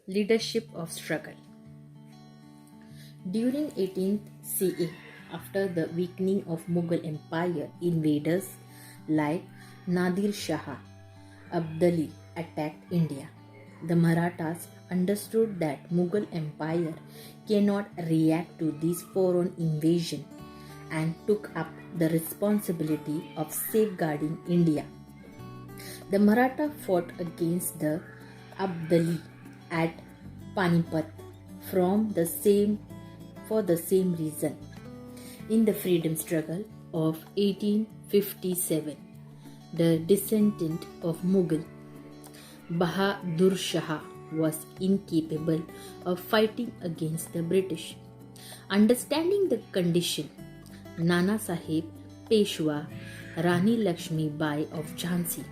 Leadership of struggle. During 18th CE, after the weakening of Mughal Empire, invaders like Nadir Shah Abdali attacked India. The Marathas understood that Mughal Empire cannot react to this foreign invasion and took up the responsibility of safeguarding India. The Maratha fought against the Abdali at Panipat for the same reason. In the freedom struggle of 1857, the descendant of Mughal Bahadur Shah was incapable of fighting against the British. Understanding the condition, Nana Sahib Peshwa, Rani Lakshmi Bai of Jhansi,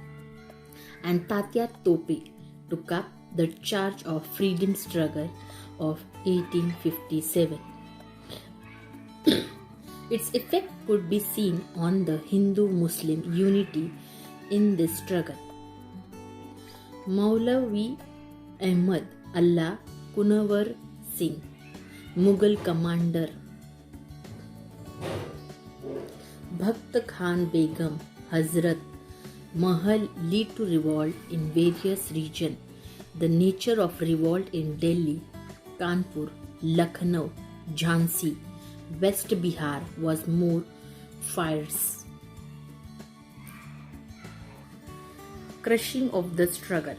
and Tatya Tope took up the charge of freedom struggle of 1857. Its effect could be seen on the Hindu-Muslim unity in this struggle. Maulavi Ahmad Allah Kunawar Singh, Mughal commander, Bhakt Khan Begum, Hazrat Mahal lead to revolt in various regions. The nature of revolt in Delhi, Kanpur, Lucknow, Jhansi, West Bihar was more fierce. Crushing of the struggle.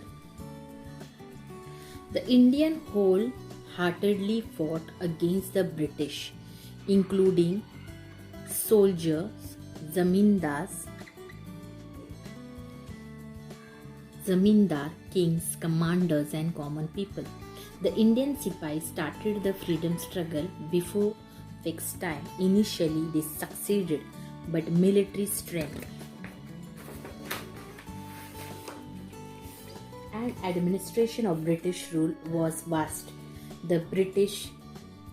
The Indian wholeheartedly fought against the British, including soldiers, zamindar, kings, commanders, and common people. The Indian Sipahis started the freedom struggle before fixed time. Initially, they succeeded, but military strength and administration of British rule was vast. The British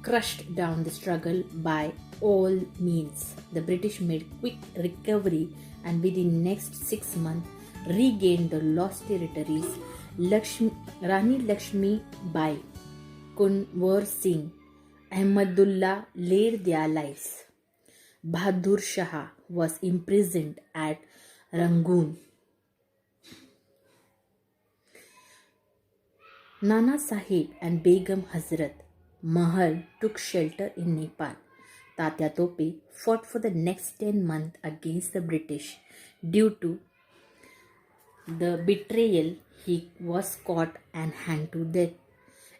crushed down the struggle by all means. The British made quick recovery and within next 6 months regained the lost territories. Rani Lakshmi Bai, Kunwar Singh, Ahmadullah laid their lives. Bahadur Shah was imprisoned at Rangoon. Nana Sahib and Begum Hazrat Mahal took shelter in Nepal. Tatya Tope fought for the next 10 months against the British. Due to the betrayal, he was caught and hanged to death.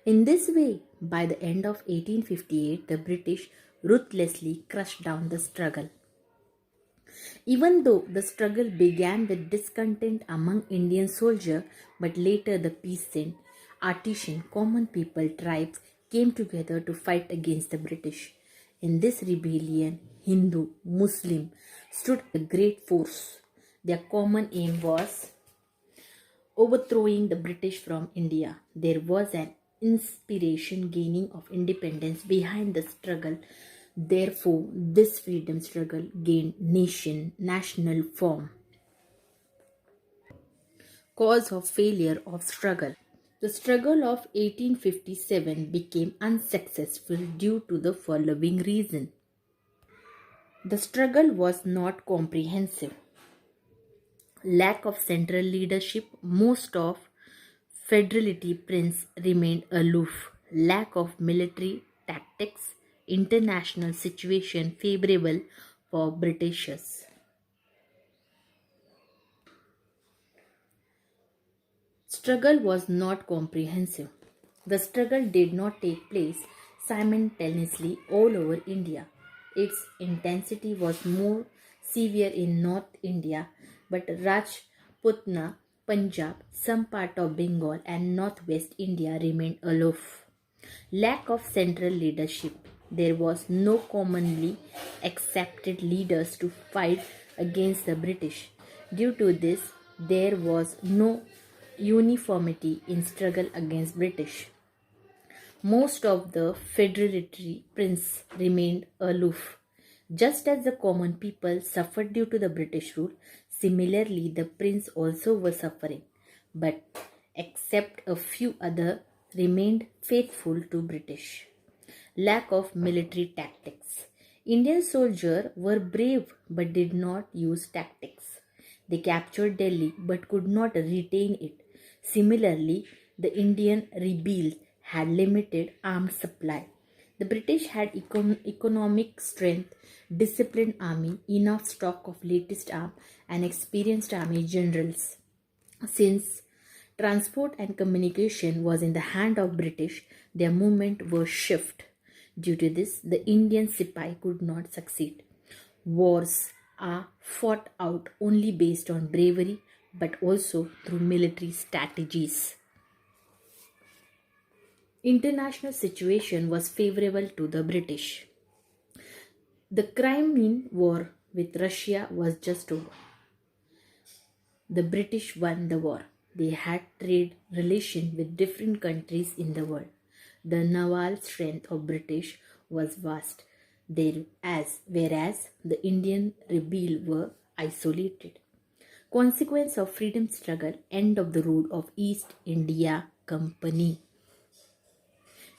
In this way, by the end of 1858, the British ruthlessly crushed down the struggle. Even though the struggle began with discontent among Indian soldiers, but later the peasant, artisan, common people, tribes came together to fight against the British. In this rebellion, Hindu, Muslim stood a great force. Their common aim was overthrowing the British from India. There was an inspiration gaining of independence behind the struggle. Therefore, this freedom struggle gained national form. Cause of failure of struggle. The struggle of 1857 became unsuccessful due to the following reason. The struggle was not comprehensive. Lack of central leadership, most of Federality Prince remained aloof. Lack of military tactics, international situation favorable for Britishers. Struggle was not comprehensive. The struggle did not take place simultaneously all over India. Its intensity was more severe in North India, but Rajputana, Punjab, some part of Bengal, and Northwest India remained aloof. Lack of central leadership. There was no commonly accepted leaders to fight against the British. Due to this, there was no uniformity in struggle against British. Most of the Federality Prince remained aloof. Just as the common people suffered due to the British rule, similarly the prince also was suffering. But except a few other remained faithful to British. Lack of military tactics. Indian soldiers were brave but did not use tactics. They captured Delhi but could not retain it. Similarly, the Indian rebels had limited armed supply. The British had economic strength, disciplined army, enough stock of latest arms, and experienced army generals. Since transport and communication was in the hand of British, their movement was shift. Due to this, the Indian Sipai could not succeed. Wars are fought out only based on bravery but also through military strategies. International situation was favorable to the British. The Crimean War with Russia was just over. The British won the war. They had trade relations with different countries in the world. The naval strength of British was vast, whereas the Indian rebels were isolated. Consequence of freedom struggle, end of the rule of East India Company.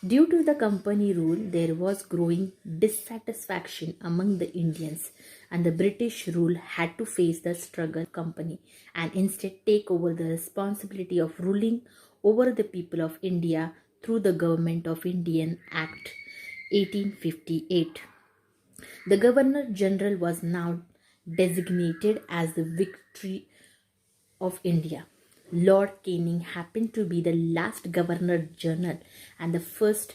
Due to the company rule, there was growing dissatisfaction among the Indians, and the British rule had to face the struggle company and instead take over the responsibility of ruling over the people of India through the Government of Indian Act 1858. The Governor General was now designated as the Victory of India. Lord Canning happened to be the last Governor General and the first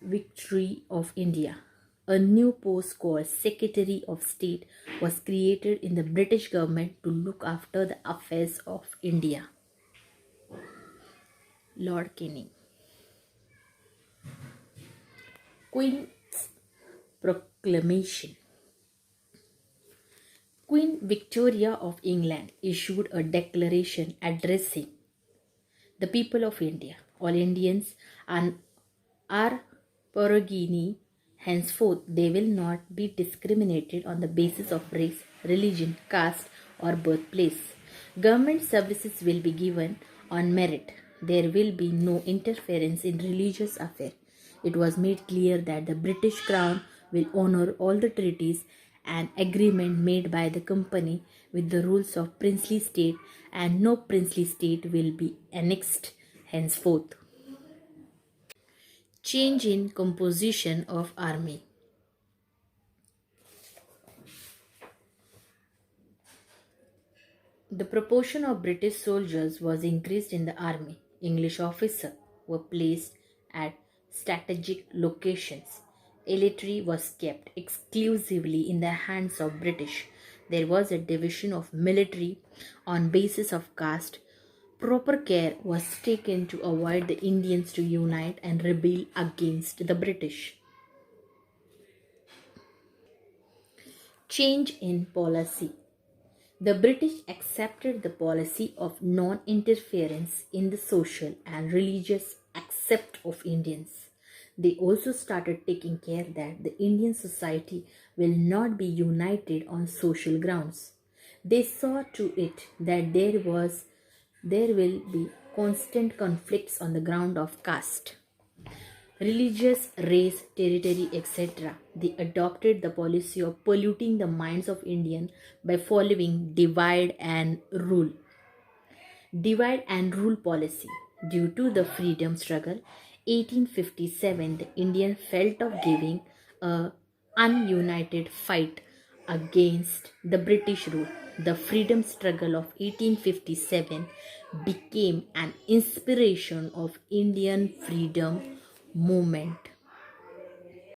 Victory of India. A new post called Secretary of State was created in the British government to look after the affairs of India. Lord Canning. Queen's Proclamation. Queen Victoria of England issued a declaration addressing the people of India. All Indians are progeny. Henceforth, they will not be discriminated on the basis of race, religion, caste, or birthplace. Government services will be given on merit. There will be no interference in religious affairs. It was made clear that the British Crown will honor all the treaties and agreement made by the company with the rules of princely state, and no princely state will be annexed henceforth. Change in composition of army. The proportion of British soldiers was increased in the army. English officers were placed at strategic locations. Artillery was kept exclusively in the hands of British. There was a division of military on basis of caste. Proper care was taken to avoid the Indians to unite and rebel against the British. Change in policy. The British accepted the policy of non-interference in the social and religious accept of Indians. They also started taking care that the Indian society will not be united on social grounds. They saw to it that there will be constant conflicts on the ground of caste, religious, race, territory, etc. They adopted the policy of polluting the minds of Indians by following divide and rule. Divide and rule policy. Due to the freedom struggle, 1857, the Indian felt of giving a ununited fight against the British rule. The freedom struggle of 1857 became an inspiration of Indian freedom movement.